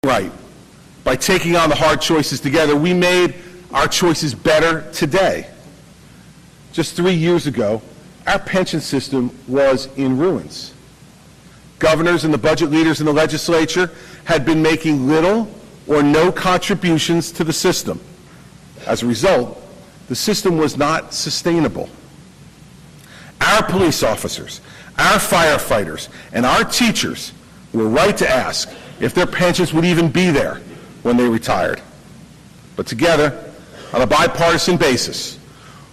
right. By taking on the hard choices together, we made our choices better today. Just 3 years ago, our pension system was in ruins. Governors and the budget leaders in the legislature had been making little or no contributions to the system. As a result, the system was not sustainable. Our police officers, our firefighters, and our teachers were right to ask if their pensions would even be there when they retired. But together, on a bipartisan basis,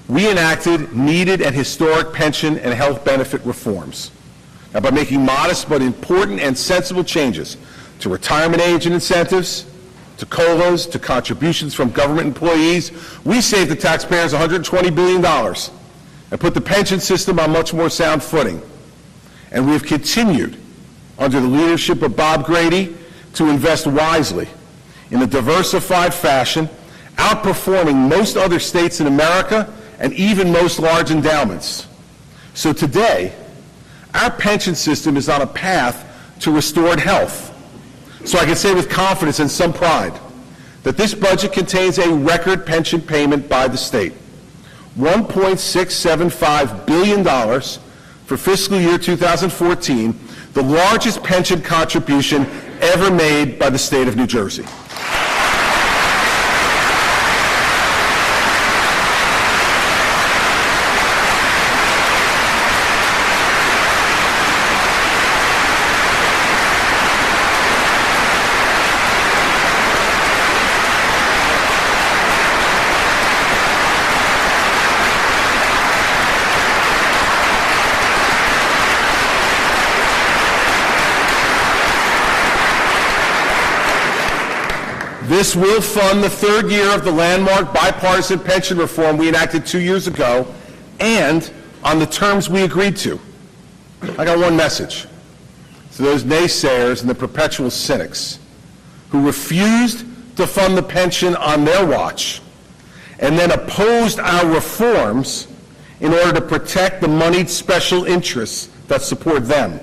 we enacted needed and historic pension and health benefit reforms. Now, by making modest but important and sensible changes to retirement age and incentives, to COLAs, to contributions from government employees, we saved the taxpayers $120 billion and put the pension system on much more sound footing. And we have continued, under the leadership of Bob Grady, to invest wisely in a diversified fashion, outperforming most other states in America and even most large endowments. So today, our pension system is on a path to restored health. So I can say with confidence and some pride that this budget contains a record pension payment by the state, $1.675 billion for fiscal year 2014, the largest pension contribution ever made by the state of New Jersey. This will fund the third year of the landmark bipartisan pension reform we enacted 2 years ago, and on the terms we agreed to. I got one message to those naysayers and the perpetual cynics who refused to fund the pension on their watch and then opposed our reforms in order to protect the moneyed special interests that support them.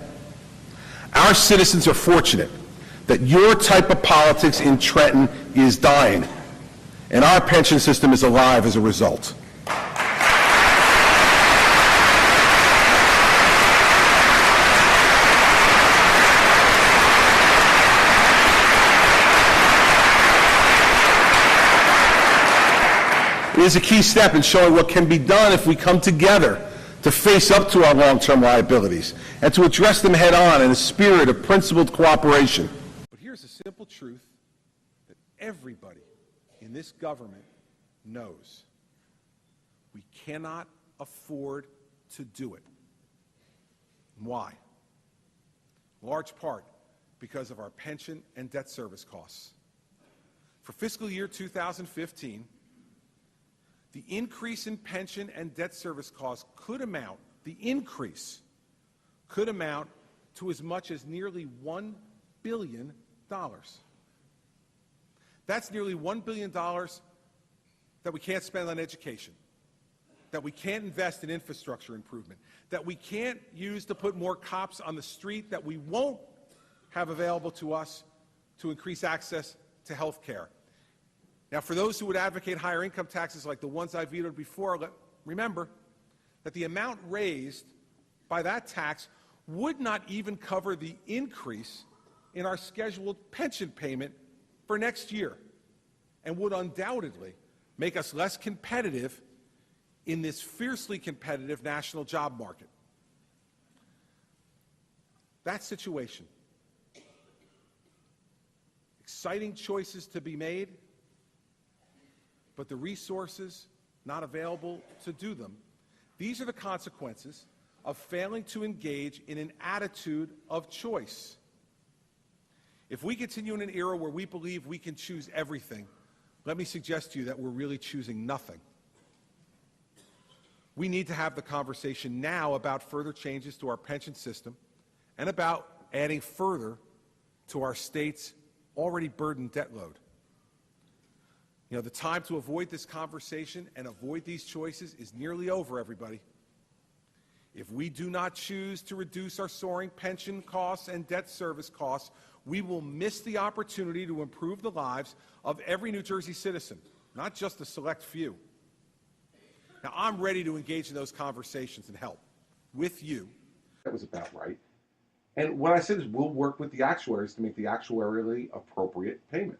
Our citizens are fortunate that your type of politics in Trenton is dying, and our pension system is alive as a result. It is a key step in showing what can be done if we come together to face up to our long-term liabilities and to address them head-on in a spirit of principled cooperation. But here's a simple truth that everybody in this government knows. We cannot afford to do it. Why? In large part because of our pension and debt service costs. For fiscal year 2015, the increase in pension and debt service costs could amount to as much as nearly $1 billion. That's nearly $1 billion that we can't spend on education, that we can't invest in infrastructure improvement, that we can't use to put more cops on the street, that we won't have available to us to increase access to health care. Now, for those who would advocate higher income taxes like the ones I vetoed before, remember that the amount raised by that tax would not even cover the increase in our scheduled pension payment for next year and would undoubtedly make us less competitive in this fiercely competitive national job market. That situation, exciting choices to be made, but the resources not available to do them. These are the consequences of failing to engage in an attitude of choice. If we continue in an era where we believe we can choose everything, let me suggest to you that we're really choosing nothing. We need to have the conversation now about further changes to our pension system and about adding further to our state's already burdened debt load. You know, the time to avoid this conversation and avoid these choices is nearly over, everybody. If we do not choose to reduce our soaring pension costs and debt service costs, we will miss the opportunity to improve the lives of every New Jersey citizen, not just a select few. Now, I'm ready to engage in those conversations and help with you. That was about right. And what I said is we'll work with the actuaries to make the actuarially appropriate payment.